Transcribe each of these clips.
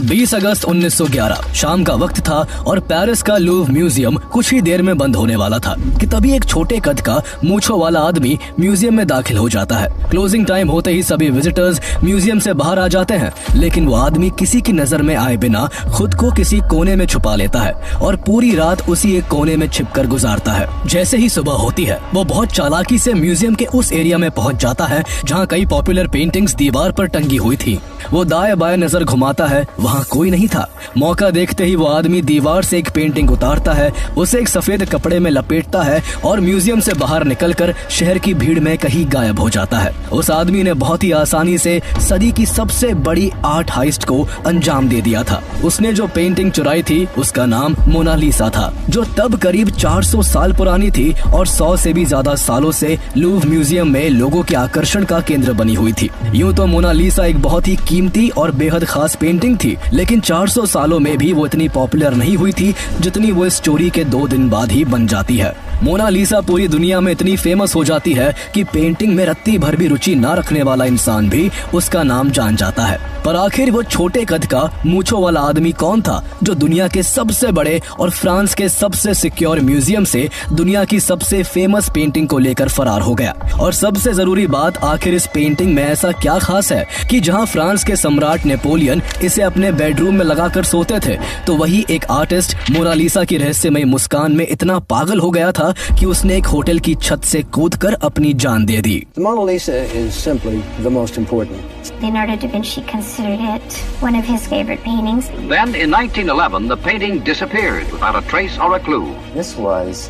20 अगस्त 1911 शाम का वक्त था और पेरिस का लूव म्यूजियम कुछ ही देर में बंद होने वाला था कि तभी एक छोटे कद का मूंछों वाला आदमी म्यूजियम में दाखिल हो जाता है। क्लोजिंग टाइम होते ही सभी विजिटर्स म्यूजियम से बाहर आ जाते हैं, लेकिन वो आदमी किसी की नजर में आए बिना खुद को किसी कोने में छुपा लेता है और पूरी रात उसी एक कोने में छिपकर गुजारता है। जैसे ही सुबह होती है वो बहुत चालाकी से म्यूजियम के उस एरिया में पहुंच जाता है जहाँ कई पॉपुलर पेंटिंग्स दीवार पर टंगी हुई थी। वो दाएं बाएं नजर घुमाता है, वहाँ कोई नहीं था। मौका देखते ही वो आदमी दीवार से एक पेंटिंग उतारता है, उसे एक सफेद कपड़े में लपेटता है और म्यूजियम से बाहर निकलकर शहर की भीड़ में कहीं गायब हो जाता है। उस आदमी ने बहुत ही आसानी से सदी की सबसे बड़ी आर्ट हाइस्ट को अंजाम दे दिया था। उसने जो पेंटिंग चुराई थी उसका नाम मोनालिसा था, जो तब करीब 400 साल पुरानी थी और 100 से भी ज्यादा सालों से लूव म्यूजियम में लोगों के आकर्षण का केंद्र बनी हुई थी। यूं तो मोनालिसा एक बहुत ही कीमती और बेहद खास पेंटिंग थी, लेकिन 400 सालों में भी वो इतनी पॉपुलर नहीं हुई थी जितनी वो इस चोरी के 2 दिन बाद ही बन जाती है। मोनालिसा पूरी दुनिया में इतनी फेमस हो जाती है कि पेंटिंग में रत्ती भर भी रुचि ना रखने वाला इंसान भी उसका नाम जान जाता है। पर आखिर वो छोटे कद का मूंछों वाला आदमी कौन था जो दुनिया के सबसे बड़े और फ्रांस के सबसे सिक्योर म्यूजियम से दुनिया की सबसे फेमस पेंटिंग को लेकर फरार हो गया? और सबसे जरूरी बात, आखिर इस पेंटिंग में ऐसा क्या खास है कि जहां फ्रांस के सम्राट नेपोलियन इसे अपने बेडरूम में लगाकर सोते थे, तो वही एक आर्टिस्ट मोनालिसा की रहस्यमय मुस्कान में इतना पागल हो गया था कि उसने एक होटल की छत से कूदकर अपनी जान दे दी। Mona Lisa is simply the most important. Leonardo da Vinci considered it one of his favorite paintings. Then in 1911 the painting disappeared without a trace or a clue. This was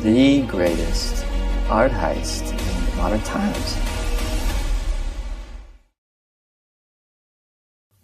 the greatest art heist in modern times.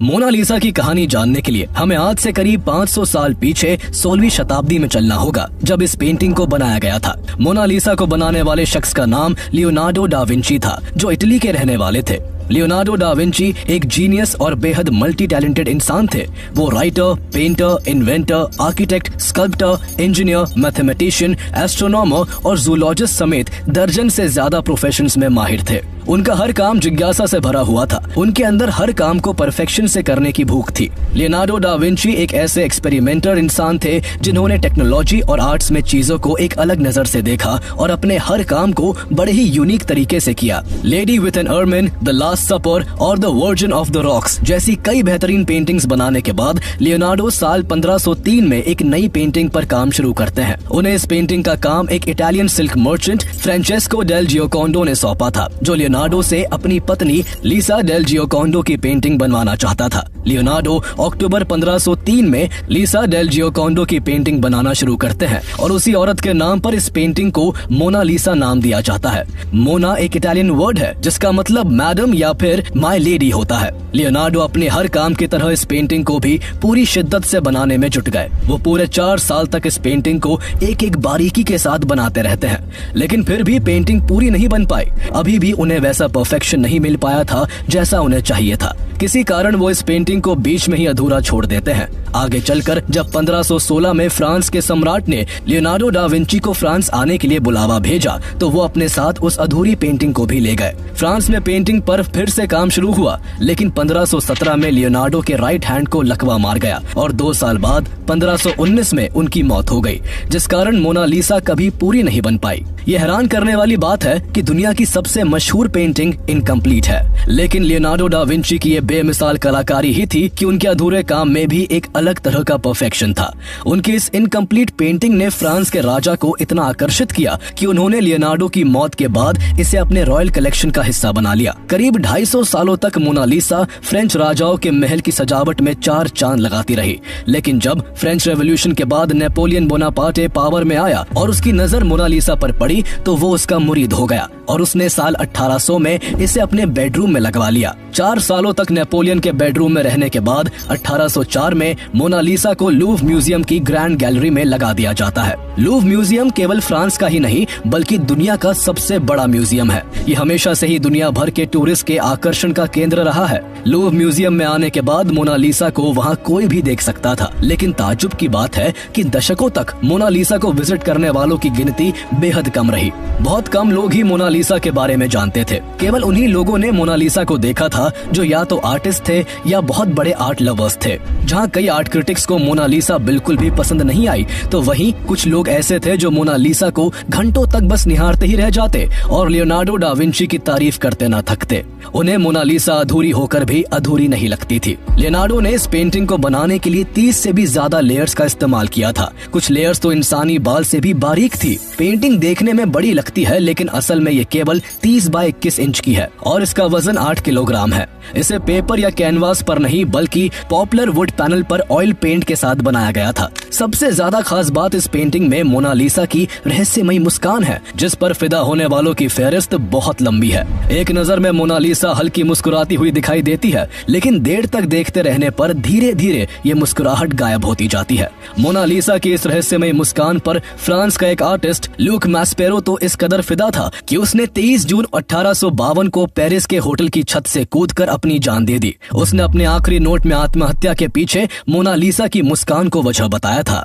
Mona Lisa की कहानी जानने के लिए हमें आज से करीब 500 साल पीछे 16वीं शताब्दी में चलना होगा, जब इस पेंटिंग को बनाया गया था। मोनालिसा को बनाने वाले शख्स का नाम लियोनार्डो डा विंची था, जो इटली के रहने वाले थे। लियोनार्डो डा विंची एक जीनियस और बेहद मल्टी टैलेंटेड इंसान थे। वो writer, painter, inventor, architect, sculptor, engineer, mathematician, astronomer और जूलॉजिस्ट समेत दर्जन से ज्यादा प्रोफेशंस में माहिर थे। उनका हर काम जिज्ञासा से भरा हुआ था। उनके अंदर हर काम को परफेक्शन से करने की भूख थी। लियोनार्डो डा विंची एक ऐसे एक्सपेरिमेंटर इंसान थे जिन्होंने टेक्नोलॉजी और आर्ट्स में चीजों को एक अलग नजर से देखा और अपने हर काम को बड़े ही यूनिक तरीके से किया। Lady with an ermine, the last supper और the virgin of the rocks जैसी कई बेहतरीन पेंटिंग्स बनाने के बाद लियोनार्डो साल 1503 में एक नई पेंटिंग पर काम शुरू करते हैं। उन्हें इस पेंटिंग का काम एक Italian silk merchant Francesco del Giocondo ने सौंपा था, जो लियोनार्डो से अपनी पत्नी लीसा डेल जियोकोंडो की पेंटिंग बनवाना चाहता था। लियोनार्डो अक्टूबर 1503 में लीसा डेल जियोकोंडो की पेंटिंग बनाना शुरू करते हैं और उसी औरत के नाम पर इस पेंटिंग को मोनालिसा नाम दिया जाता है। मोना एक इटालियन वर्ड है जिसका मतलब मैडम या फिर माय लेडी होता है। लियोनार्डो अपने हर काम की तरह इस पेंटिंग को भी पूरी शिद्दत से बनाने में जुट गए। वो पूरे 4 साल तक इस पेंटिंग को एक एक बारीकी के साथ बनाते रहते हैं, लेकिन फिर भी पेंटिंग पूरी नहीं बन पाई। अभी भी उन्हें वैसा परफेक्शन नहीं मिल पाया था जैसा उन्हें चाहिए था। किसी कारण वो इस पेंटिंग को बीच में ही अधूरा छोड़ देते हैं। आगे चलकर जब 1516 में फ्रांस के सम्राट ने लियोनार्डो डा विंची को फ्रांस आने के लिए बुलावा भेजा, तो वो अपने साथ उस अधूरी पेंटिंग को भी ले गए। फ्रांस में पेंटिंग पर फिर से काम शुरू हुआ, लेकिन 1517 में लियोनार्डो के राइट हैंड को लकवा मार गया और 2 साल बाद 1519 में उनकी मौत हो गई, जिस कारण मोनालिसा कभी पूरी नहीं बन पाई। ये हैरान करने वाली बात है कि दुनिया की सबसे मशहूर पेंटिंग इनकम्प्लीट है, लेकिन लियोनार्डो डा विंची की ये बेमिसाल कलाकारी ही थी कि उनके अधूरे काम में भी एक अलग तरह का परफेक्शन था। उनकी इस इनकम्प्लीट पेंटिंग ने फ्रांस के राजा को इतना आकर्षित किया कि उन्होंने लियोनार्डो की मौत के बाद इसे अपने रॉयल कलेक्शन का हिस्सा बना लिया। करीब 250 सालों तक मोनालिसा फ्रेंच राजाओं के महल की सजावट में 4 चांद लगाती रही, लेकिन जब फ्रेंच रेवोल्यूशन के बाद नेपोलियन बोनापार्टे पावर में आया और उसकी नजर मोनालिसा पर पड़ी, तो वो उसका मुरीद हो गया और उसने साल 1800 में इसे अपने बेडरूम में लगवा लिया। 4 सालों तक नेपोलियन के बेडरूम में रहने के बाद 1804 में मोनालिसा को लूव म्यूजियम की ग्रैंड गैलरी में लगा दिया जाता है। लूव म्यूजियम केवल फ्रांस का ही नहीं बल्कि दुनिया का सबसे बड़ा म्यूजियम है। ये हमेशा से ही दुनिया भर के टूरिस्ट के आकर्षण का केंद्र रहा है। लूव म्यूजियम में आने के बाद मोनालिसा को वहाँ कोई भी देख सकता था, लेकिन ताज्जुब की बात है कि दशकों तक मोनालिसा को विजिट करने वालों की गिनती बेहद कम रही। बहुत कम लोग ही मोनालिसा के बारे में जानते थे। केवल उन्हीं लोगों ने मोनालिसा को देखा था जो या तो आर्टिस्ट थे या बहुत बड़े आर्ट लवर्स थे। जहाँ कई आर्ट क्रिटिक्स को मोनालिसा बिल्कुल भी पसंद नहीं आई, तो वहीं कुछ लोग ऐसे थे जो मोनालिसा को घंटों तक बस निहारते ही रह जाते और लियोनार्डो डा विंची की तारीफ करते न थकते। उन्हें मोनालिसा अधूरी होकर भी अधूरी नहीं लगती थी। लियोनार्डो ने इस पेंटिंग को बनाने के लिए 30 से भी ज्यादा लेयर्स का इस्तेमाल किया था। कुछ लेयर्स तो इंसानी बाल से भी बारीक थी। पेंटिंग देखने में बड़ी लगती है, लेकिन असल में ये केवल 30 बाय 21 इंच की है और इसका वजन 8 किलोग्राम है। इसे पेपर या कैनवास पर नहीं बल्कि पॉपुलर वुड पैनल पर ऑयल पेंट के साथ बनाया गया था। सबसे ज्यादा खास बात इस पेंटिंग में मोनालिसा की रहस्यमयी मुस्कान है, जिस पर फिदा होने वालों की फेहरिस्त बहुत लंबी है। एक नजर में मोनालिसा हल्की मुस्कुराती हुई दिखाई देती है, लेकिन देर तक देखते रहने पर धीरे धीरे ये मुस्कुराहट गायब होती जाती है। मोनालिसा की इस रहस्यमयी मुस्कान पर फ्रांस का एक आर्टिस्ट ल्यूक मैस्पेरो तो इस कदर फिदा था कि उसने 23 जून 1852 को पेरिस के होटल की छत से कूदकर अपनी जान दे दी। उसने अपने आखिरी नोट में आत्महत्या के पीछे मोनालिसा की मुस्कान को वजह बताया था।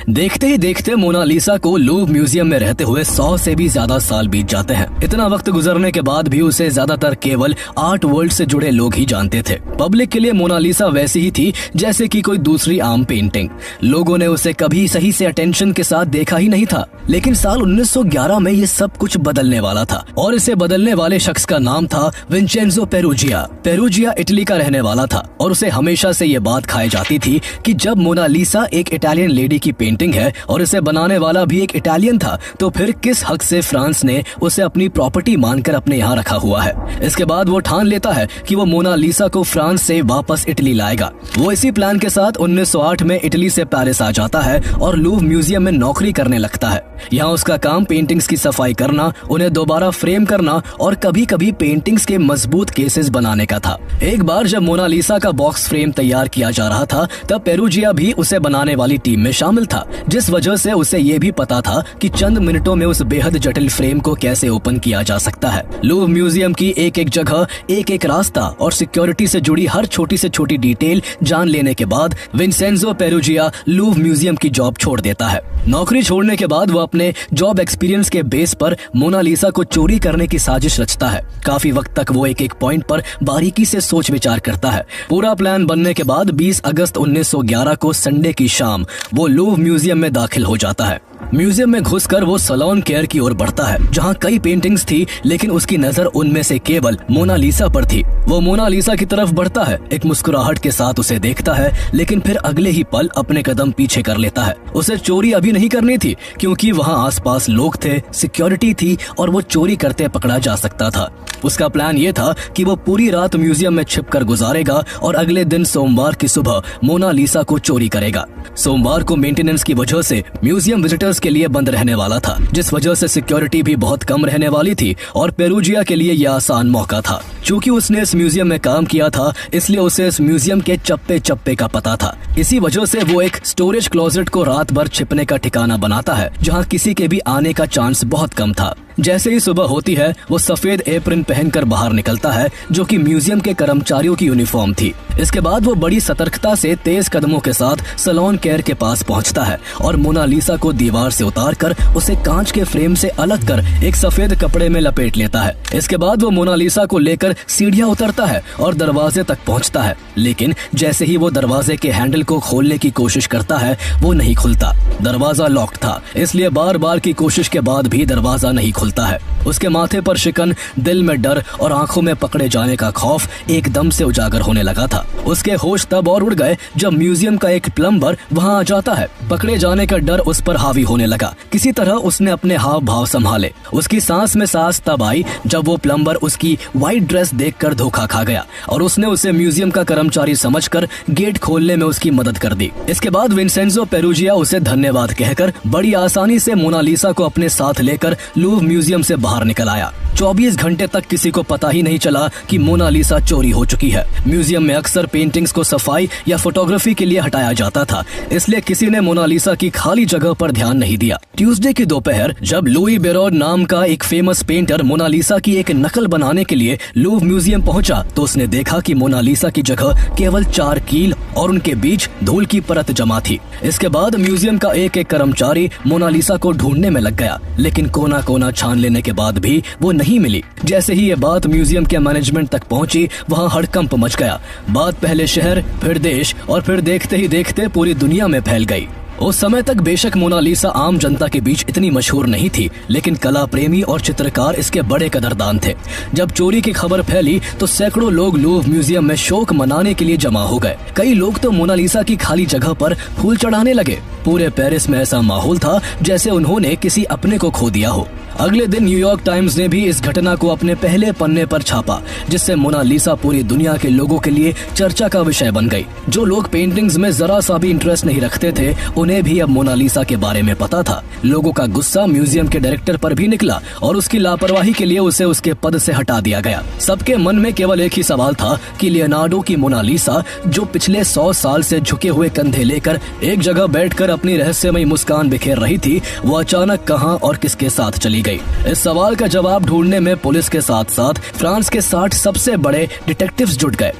देखते ही देखते मोनालिसा को लूव्र म्यूजियम में रहते हुए 100 से भी ज्यादा साल बीत जाते हैं। इतना वक्त गुजरने के बाद भी उसे ज्यादातर केवल आर्ट वर्ल्ड से जुड़े लोग ही जानते थे। पब्लिक के लिए मोनालिसा वैसी ही थी जैसे कि कोई दूसरी आम पेंटिंग। लोगों ने उसे कभी सही से अटेंशन के साथ देखा ही नहीं था। लेकिन साल 1911 में ये सब कुछ बदलने वाला था और इसे बदलने वाले शख्स का नाम था विंचेंजो पेरुजिया। पेरुजिया इटली का रहने वाला था और उसे हमेशा से ये बात खाई जाती थी कि जब मोनालिसा एक इटालियन लेडी की पेंटिंग है और इसे बनाने वाला भी एक इटालियन था, तो फिर किस हक से फ्रांस ने उसे अपनी प्रॉपर्टी मानकर अपने यहाँ रखा हुआ है। इसके बाद वो ठान लेता है कि वो मोनालिसा को फ्रांस से वापस इटली लाएगा। वो इसी प्लान के साथ 1908 में इटली से पेरिस आ जाता है और लूव्र म्यूजियम में नौकरी करने लगता है। यहाँ उसका काम पेंटिंग्स की सफाई करना, उन्हें दोबारा फ्रेम करना और कभी कभी पेंटिंग्स के मजबूत केसेस बनाने का था। एक बार जब मोनालिसा का बॉक्स फ्रेम तैयार किया जा रहा था, तब पेरुजिया भी उसे बनाने वाली टीम में शामिल था, जिस वजह से उसे ये भी पता था कि चंद मिनटों में उस बेहद जटिल फ्रेम को कैसे ओपन किया जा सकता है। लूव्र म्यूजियम की एक एक जगह, एक एक रास्ता और सिक्योरिटी से जुड़ी हर छोटी से छोटी डिटेल जान लेने के बाद विंसेंजो पेरुजिया लूव्र म्यूजियम की जॉब छोड़ देता है। नौकरी छोड़ने के बाद वो अपने जॉब एक्सपीरियंस के बेस पर मोनालिसा को चोरी करने की साजिश रचता है। काफी वक्त तक वो एक एक पॉइंट पर बारीकी से सोच विचार करता है। पूरा प्लान बनने के बाद 20 अगस्त 1911 को संडे की शाम वो लूव्र म्यूजियम में दाखिल हो जाता है। म्यूजियम में घुसकर वो सलोन केयर की ओर बढ़ता है, जहाँ कई पेंटिंग्स थी, लेकिन उसकी नजर उनमें से केवल मोनालिसा पर थी। वो मोनालिसा की तरफ बढ़ता है, एक मुस्कुराहट के साथ उसे देखता है, लेकिन फिर अगले ही पल अपने कदम पीछे कर लेता है। उसे चोरी अभी नहीं करनी थी, क्योंकि वहाँ आसपास लोग थे, सिक्योरिटी थी और वो चोरी करते पकड़ा जा सकता था। उसका प्लान ये था कि वो पूरी रात म्यूजियम में छिपकर गुजारेगा और अगले दिन सोमवार की सुबह मोनालिसा को चोरी करेगा। सोमवार को मेंटेनेंस की वजह से म्यूजियम विजिटर्स के लिए बंद रहने वाला था, जिस वजह से सिक्योरिटी भी बहुत कम रहने वाली थी और पेरुजिया के लिए यह आसान मौका था। चूंकि उसने इस म्यूजियम में काम किया था, इसलिए उसे इस म्यूजियम के चप्पे चप्पे का पता था। इसी वजह से वो एक स्टोरेज क्लोजेट को रात भर छिपने का ठिकाना बनाता है, जहाँ किसी के भी आने का चांस बहुत कम था। जैसे ही सुबह होती है, वो सफेद एप्रन पहनकर बाहर निकलता है, जो कि म्यूजियम के कर्मचारियों की यूनिफॉर्म थी। इसके बाद वो बड़ी सतर्कता से तेज कदमों के साथ सलोन केयर के पास पहुंचता है और मोनालिसा को दीवार से उतारकर उसे कांच के फ्रेम से अलग कर एक सफेद कपड़े में लपेट लेता है। इसके बाद वो मोनालिसा को लेकर सीढ़ियां उतरता है और दरवाजे तक पहुंचता है, लेकिन जैसे ही वो दरवाजे के हैंडल को खोलने की कोशिश करता है, वो नहीं खुलता। दरवाजा लॉक्ड था, इसलिए बार बार की कोशिश के बाद भी दरवाजा नहीं खुलता है। उसके माथे पर शिकन, दिल में डर और आंखों में पकड़े जाने का खौफ एकदम से उजागर होने लगा था। उसके होश तब और उड़ गए जब म्यूजियम का एक प्लम्बर वहां आ जाता है। पकड़े जाने का डर उस पर हावी होने लगा। किसी तरह उसने अपने हाव भाव संभाले। उसकी सांस में सांस तब आई जब वो प्लम्बर उसकी व्हाइट ड्रेस देखकर धोखा खा गया और उसने उसे म्यूजियम का कर्मचारी समझकर गेट खोलने में उसकी मदद कर दी। इसके बाद विंसेंजो पेरुजिया उसे धन्यवाद कहकर बड़ी आसानी से मोनालिसा को अपने साथ लेकर लूव्र म्यूजियम से बाहर निकल आया। 24 घंटे तक किसी को पता ही नहीं चला कि मोनालिसा चोरी हो चुकी है। म्यूजियम में अक्सर पेंटिंग्स को सफाई या फोटोग्राफी के लिए हटाया जाता था, इसलिए किसी ने मोनालिसा की खाली जगह पर ध्यान नहीं दिया। ट्यूसडे की दोपहर जब लुई बेरोड नाम का एक फेमस पेंटर मोनालिसा की एक नकल बनाने के लिए लूव म्यूजियम पहुंचा तो उसने देखा कि मोनालिसा की जगह केवल 4 कील और उनके बीच धूल की परत जमा थी। इसके बाद म्यूजियम का एक कर्मचारी मोनालिसा को ढूंढने में लग गया, लेकिन कोना कोना छान लेने के बाद भी वो नहीं मिली। जैसे ही ये बात म्यूजियम के मैनेजमेंट तक पहुंची, वहाँ हड़कंप मच गया। बात पहले शहर, फिर देश और फिर देखते ही देखते पूरी दुनिया में फैल गई। उस समय तक बेशक मोनालिसा आम जनता के बीच इतनी मशहूर नहीं थी, लेकिन कला प्रेमी और चित्रकार इसके बड़े कदरदान थे। जब चोरी की खबर फैली तो सैकड़ों लोग लूव म्यूजियम में शोक मनाने के लिए जमा हो गए। कई लोग तो मोनालिसा की खाली जगह पर फूल चढ़ाने लगे। पूरे पेरिस में ऐसा माहौल था जैसे उन्होंने किसी अपने को खो दिया हो। अगले दिन न्यूयॉर्क टाइम्स ने भी इस घटना को अपने पहले पन्ने पर छापा, जिससे मोनालिसा पूरी दुनिया के लोगों के लिए चर्चा का विषय बन गई। जो लोग पेंटिंग्स में जरा सा भी इंटरेस्ट नहीं रखते थे, उन्हें भी अब मोनालिसा के बारे में पता था। लोगों का गुस्सा म्यूजियम के डायरेक्टर पर भी निकला और उसकी लापरवाही के लिए उसे उसके पद से हटा दिया गया। सबके मन में केवल एक ही सवाल था कि लियोनार्डो की मोनालिसा, जो पिछले 100 साल से झुके हुए कंधे लेकर एक जगह बैठकर अपनी रहस्यमयी मुस्कान बिखेर रही थी, वो अचानक कहां और किसके साथ चली गई। इस सवाल का जवाब ढूंढने में पुलिस के साथ साथ फ्रांस के 60 सबसे बड़े डिटेक्टिव्स जुट गए।